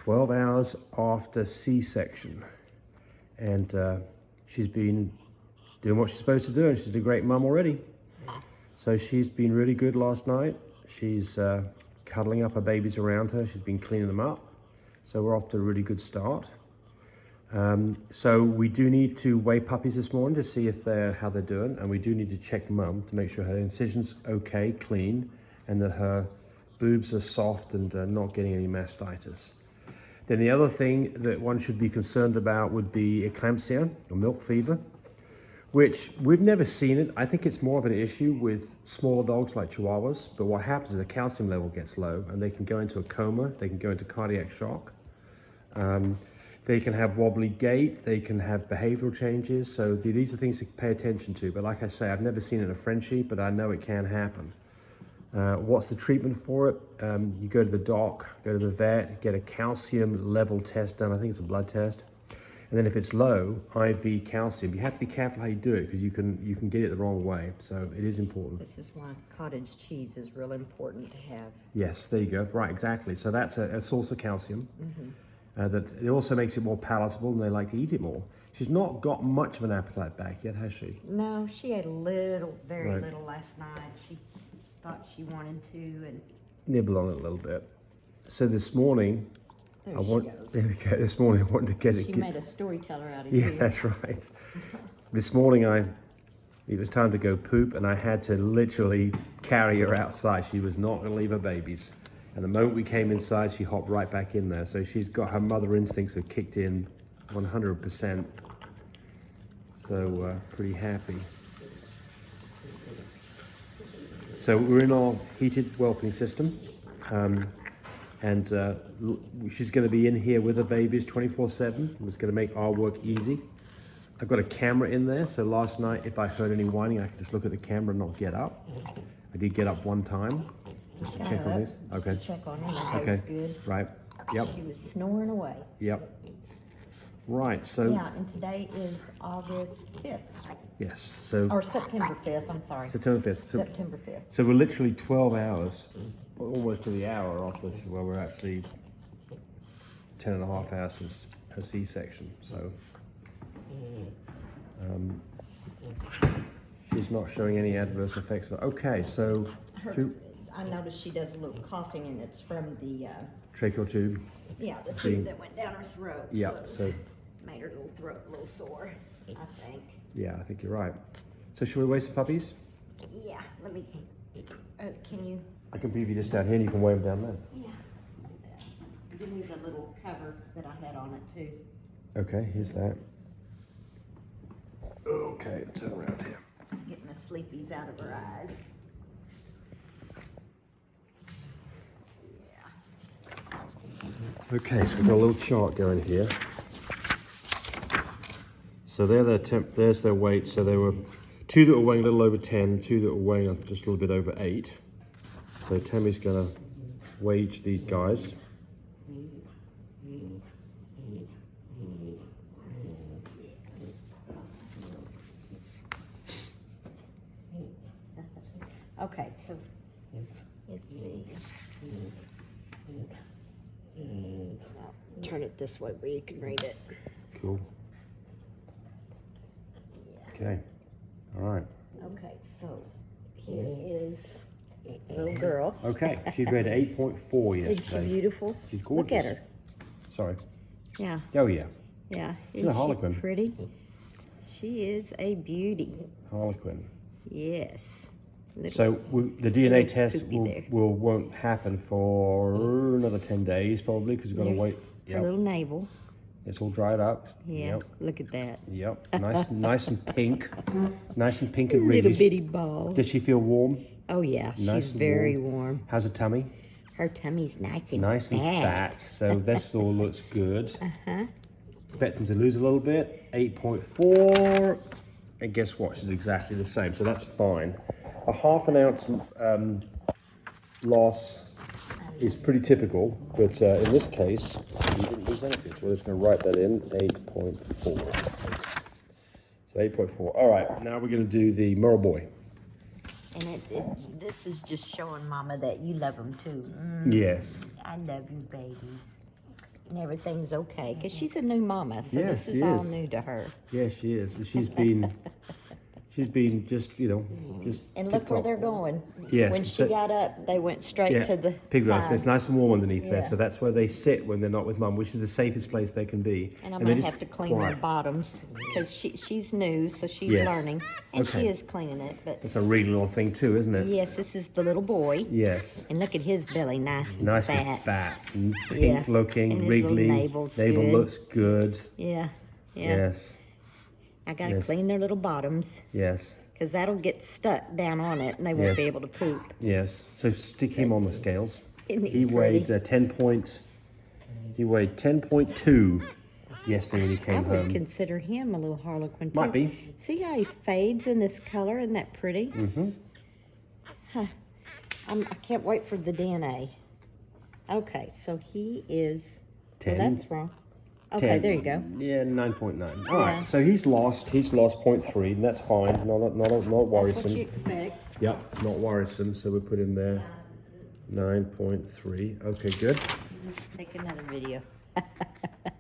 12 hours after C-section. And she's been doing what she's supposed to do, and she's a great mum already. So she's been really good last night. She's cuddling up her babies around her. She's been cleaning them up. So we're off to a really good start. So we do need to weigh puppies this morning to see if how they're doing, and we do need to check mum to make sure her incision's okay, clean, and that her boobs are soft and not getting any mastitis. Then the other thing that one should be concerned about would be eclampsia or milk fever, which we've never seen it. I think it's more of an issue with smaller dogs like Chihuahuas, but what happens is the calcium level gets low and they can go into a coma, they can go into cardiac shock. They can have wobbly gait, they can have behavioral changes, so these are things to pay attention to. But like I say, I've never seen it in a Frenchie, but I know it can happen. What's the treatment for it? You go to the doc, go to the vet, get a calcium level test done. I think it's a blood test. And then if it's low, IV calcium. You have to be careful how you do it because you can get it the wrong way. So it is important. This is why cottage cheese is real important to have. Yes, there you go. Right, exactly. So that's a source of calcium. Mm-hmm. That it also makes it more palatable and they like to eat it more. She's not got much of an appetite back yet, has she? No, she had a little, very little last night. She thought she wanted to and nibble on it a little bit. So this morning, there she goes. There we go. This morning I wanted to get it. She made a storyteller out of you. Yeah, that's right. This morning it was time to go poop and I had to literally carry her outside. She was not going to leave her babies. And the moment we came inside, she hopped right back in there. So she's got her mother instincts have kicked in 100%. So pretty happy. So we're in our heated whelping system. And she's going to be in here with her babies 24/7. It's going to make our work easy. I've got a camera in there. So last night, if I heard any whining, I could just look at the camera and not get up. I did get up one time. Just to check on this? Okay. Just to check on her. Okay. Was good. Right. Yep. She was snoring away. Yep. Right. So. Yeah, and today is August 5th. Yes. So. Or September 5th. I'm sorry. September 5th. So, September 5th. So we're literally 12 hours, almost to the hour off this, where we're actually 10 and a half hours since her C-section. So. She's not showing any adverse effects. Okay. So. I noticed she does a little coughing, and it's from the tracheal tube. Yeah, the tube that went down her throat. Yeah, so made her little throat a little sore, I think. Yeah, I think you're right. So should we weigh some puppies? Yeah, let me. Can you? I can leave you just down here, and you can weigh them down there. Yeah. Give me the little cover that I had on it too. Okay, here's that. Okay, turn around here. Getting the sleepies out of her eyes. Okay, so we've got a little chart going here. So there's their weight. So there were 2 that were weighing a little over 10, 2 that were weighing just a little bit over 8. So Tammy's gonna weigh each of these guys. Okay, so let's see. Turn it this way where you can read it. Cool. Okay. All right. Okay, so here is little girl. Okay, she weighed 8.4 yesterday. Isn't she beautiful? She's gorgeous. Look at her. Sorry. Yeah. Oh yeah. Yeah. She's a harlequin. She pretty? She is a beauty. Harlequin. Yes. So the DNA test won't happen for another 10 days probably because we've got to wait. Her little navel. It's all dried up. Yeah, yep. Look at that. Yep, nice and pink. Nice and pink and wriggly. Little bitty ball. Does she feel warm? Oh yeah, nice she's very warm. How's her tummy? Her tummy's nice and fat. So this all looks good. Expect them to lose a little bit. 8.4. And guess what? She's exactly the same. So that's fine. A ½ ounce loss is pretty typical, but in this case, we didn't lose anything. So we're just going to write that in, 8.4. So 8.4. All right, now we're going to do the Merle boy. And this is just showing Mama that you love them too. Yes. I love you, babies. and everything's okay. Because she's a new mama, so Yes, this she is all is. new to her. Yeah, she is. And she's been just, you know, just And look where tip-top. they're going. Yes, When she so- got up, they went straight Yeah, to the pig grass. side. It's nice and warm underneath there, Yeah. so that's where they sit when they're not with mum, which is the safest place they can be. And I'm they're gonna just have to clean their quiet. bottoms because she's new, so she's Yes. learning, and Okay. she is cleaning it. But That's a really little thing too, isn't it? yes, this is the little boy, Yes. and look at his belly, nice and Nice fat. and fat, and Yeah. pink looking, And his little wriggly. navel's Navel good. looks good. Yeah, yeah. Yes. I gotta Yes. clean their little bottoms Yes. because that'll get stuck down on it, and they won't Yes. be able to poop. Yes. So stick him on the scales. Isn't he He weighed pretty? 10.2 yesterday when he I came would home. consider him a little harlequin too. Might be. See how he fades in this color? Isn't that pretty? Mm-hmm. Huh. I can't wait for the DNA. Okay, so he is. 10. Oh, that's wrong. Okay, there you go. Yeah, 9.9. All Yeah. right, so he's lost 0.3, and that's fine. Not That's worrisome. what you expect. Yep, not worrisome. So we put in there 9.3. Okay, good. Take another video.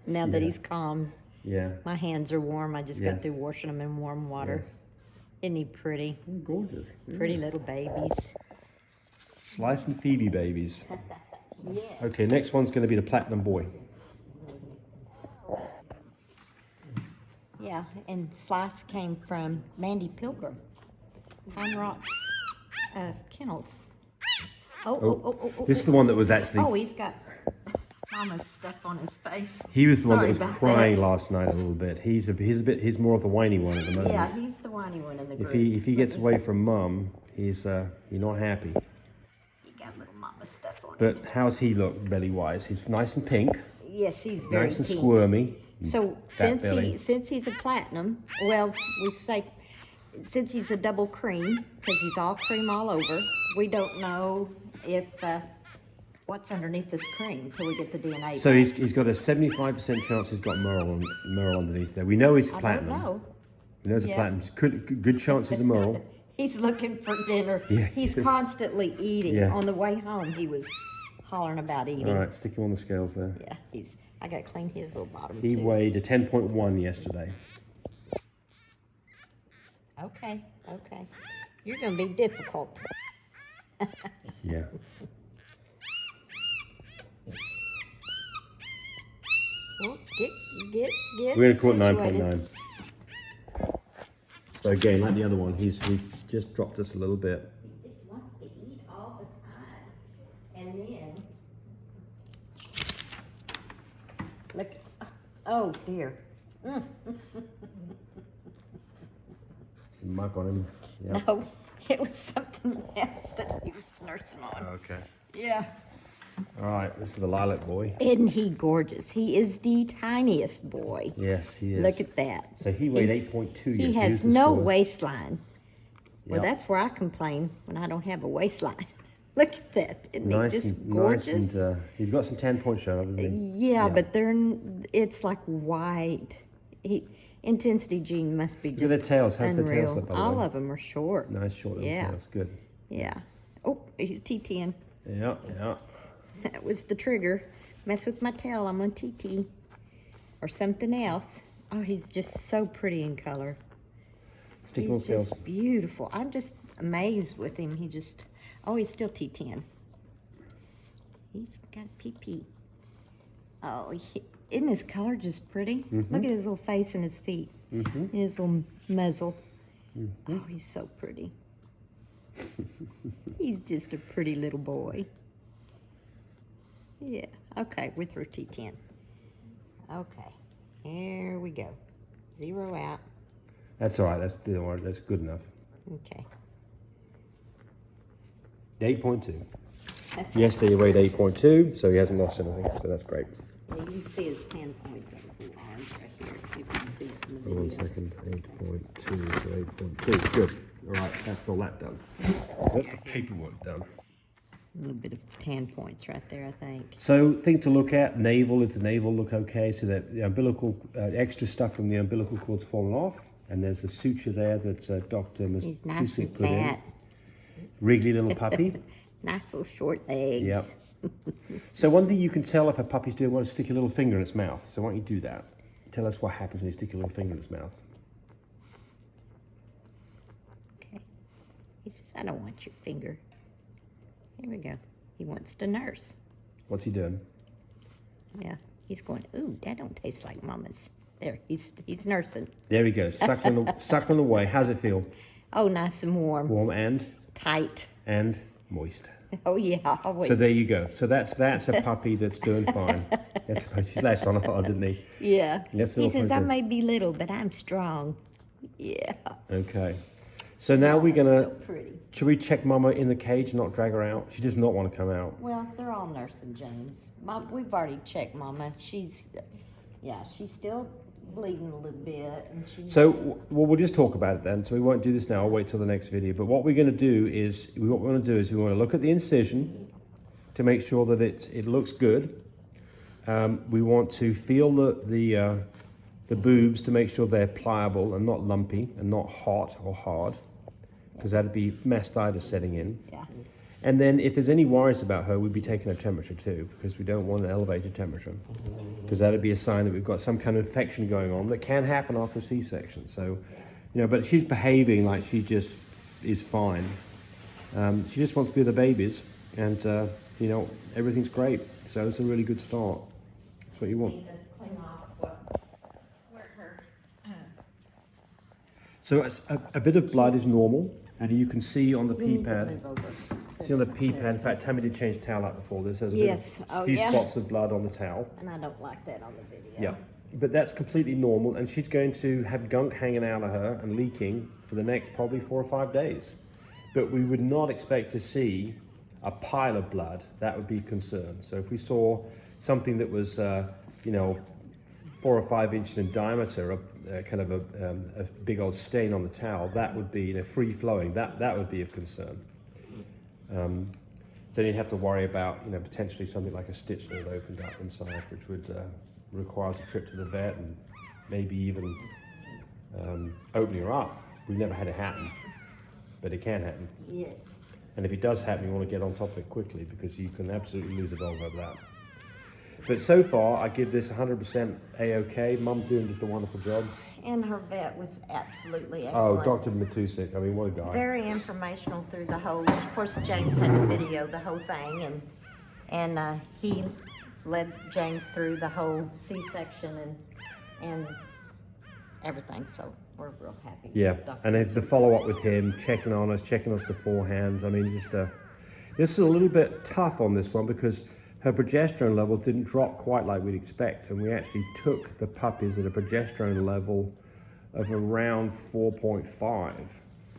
Now that Yeah. he's calm, Yeah. my hands are warm. I just got Yes. through washing them in warm water. Yes. Isn't he pretty? Oh, gorgeous. Pretty little babies. Slice and Phoebe babies. Yes. Okay, next one's going to be the platinum boy. Yeah, and Slice came from Mandy Pilgrim, Pine Rock Kennels. This is the one that was actually. Oh, he's got Mama's stuff on his face. He was the one that Sorry was about crying that. last night a little bit. He's more of the whiny one at the moment. Yeah, he's the whiny one in the group. If he gets away from mum, he's not happy. He got little Mama's stuff on But him. how's he look belly wise? He's nice and pink, Yes, he's very nice and pink. squirmy. So Fat belly. since he's a platinum, well, we say since he's a double cream because he's all cream all over. We don't know if what's underneath this cream till we get the DNA. So back. he's got a 75% chance he's got Merle underneath there. We know he's I platinum. don't know. We know he's a Yeah. platinum. Good chance he's a Merle. He's looking for dinner. Yeah, He's he is. constantly eating. Yeah. On the way home, he was hollering about eating. All right, stick him on the scales there. Yeah, I got to clean his little bottom He too. weighed a 10.1 yesterday. Okay. You're going to be difficult. Yeah. Well, get. We're gonna call it situated. 9.9. So again, like the other one, he's just dropped us a little bit. He just wants to eat all the time. And then, look, oh dear. Some muck on him. Yep. No, it was something else that he was nursing on. Okay. Yeah. All right, this is the lilac boy. Isn't he gorgeous? He is the tiniest boy. Yes, he is. Look at that. So he weighed 8.2 yesterday. He has Here's the no score. waistline. Well, Yep. that's where I complain when I don't have a waistline. Look at that. Isn't Nice he just and gorgeous? nice and he's got some 10 points showing up, hasn't he? Yeah, but it's like white. Intensity gene must be Look just at the tails. How's the unreal. tails look, by the All way? of them are short. Nice short little Yeah. tails. Good. Yeah. Oh, he's T10. Yeah. That was the trigger. Mess with my tail, I'm on TT. Or something else. Oh, he's just so pretty in color. Stick him on He's scales. just beautiful. I'm just amazed with him. He's still T10. He's got a pee-pee. Oh, isn't his color just pretty? Mm-hmm. Look at his little face and his feet. And his little muzzle. Oh, he's so pretty. He's just a pretty little boy. Yeah. Okay, we're through T10. Okay. Here we go. 0 out. That's all right. That's good enough. Okay. 8.2. Yesterday he weighed 8.2, so he hasn't lost anything. So that's great. Yeah, you can see his 10 points on his little arms right here. See if you can see it in the Hold on a video. second. 8.2 to 8.2. Good. All right, that's all that done. That's the paperwork done. A little bit of 10 points right there, I think. So, thing to look at: navel. Does the navel look okay? So that the umbilical, extra stuff from the umbilical cord's fallen off, and there's a suture there that Dr. He's nice Mastusik and put in. fat. Wriggly little puppy. Nice little short legs. Yep. So one thing you can tell if a puppy's doing well is stick your little finger in its mouth. So why don't you do that? Tell us what happens when you stick your little finger in its mouth. Okay. He says, I don't want your finger. Here we go. He wants to nurse. What's he doing? Yeah. He's going, ooh, that don't taste like Mama's. There, he's nursing. There he goes, suckling away. How's it feel? Oh, nice and warm. Warm and? Tight. And moist. Oh, yeah, always. So there you go. So that's a puppy that's doing fine. He's latched on hard, didn't he? Yeah. Yes, He says, I good. may be little, but I'm strong. Yeah. Okay. So now we're That's gonna, so pretty. should we check Mama in the cage and not drag her out? She does not want to come out. Well, they're all nursing James. Mom, we've already checked Mama. She's still bleeding a little bit, and she's. So, well, we'll just talk about it then. So we won't do this now. I'll wait till the next video. But what we're going to do is, we want to look at the incision to make sure that it looks good. We want to feel the boobs to make sure they're pliable and not lumpy and not hot or hard, because that'd be mastitis setting in. Yeah. And then if there's any worries about her, we'd be taking her temperature too, because we don't want an elevated temperature, because that'd be a sign that we've got some kind of infection going on that can happen after C-section. So, but she's behaving like she just is fine. She just wants to be with the babies, and everything's great. So it's a really good start. That's what you want. So a bit of blood is normal, and you can see on the pee pad. See on the pee pad, in fact, Tammy did change the towel out before this. There's a few spots of blood on the towel. And I don't like that on the video. Yeah, but that's completely normal, and she's going to have gunk hanging out of her and leaking for the next probably 4 or 5 days. But we would not expect to see a pile of blood. That would be a concern. So if we saw something that was, 4 or 5 inches in diameter, kind of a big old stain on the towel, that would be free flowing. That would be of concern. Then you'd have to worry about potentially something like a stitch that had opened up inside, which would require a trip to the vet and maybe even opening her up. We've never had it happen, but it can happen. Yes. And if it does happen, you want to get on top of it quickly, because you can absolutely lose a dog over that. But so far, I give this 100% A-OK. Mum's doing just a wonderful job. And her vet was absolutely Oh, excellent. Dr. Matusik, I mean, what a guy. Very informational through the whole. Of course, James had to video the whole thing, and he led James through the whole C-section and everything. So we're real happy. Yeah, with Dr. and it's the follow-up with him, checking us beforehand. I mean, just this is a little bit tough on this one, because her progesterone levels didn't drop quite like we'd expect, and we actually took the puppies at a progesterone level of around 4.5,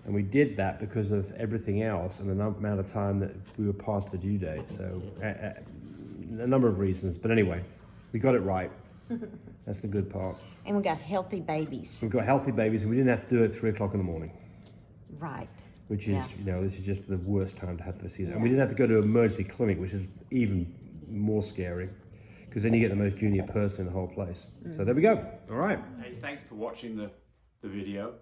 and we did that because of everything else and the amount of time that we were past the due date. So a number of reasons, but anyway, we got it right. That's the good part. And we got healthy babies. We've got healthy babies, and we didn't have to do it at 3 o'clock in the morning. Right. Which is, this is just the worst time to have to see that. And we Yeah. didn't have to go to an emergency clinic, which is even more scary, because then you get the most junior person in the whole place. So there we go. All right. Hey, thanks for watching the video.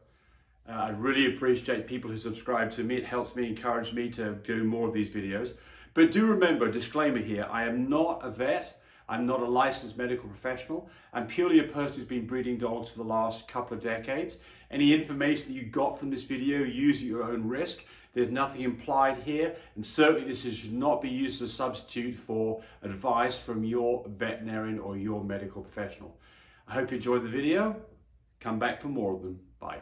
I really appreciate people who subscribe to me. It helps me, encourage me to do more of these videos. But do remember, disclaimer here, I am not a vet. I'm not a licensed medical professional. I'm purely a person who's been breeding dogs for the last couple of decades. Any information that you got from this video, use at your own risk. There's nothing implied here, and certainly this should not be used as a substitute for advice from your veterinarian or your medical professional. I hope you enjoyed the video. Come back for more of them. Bye.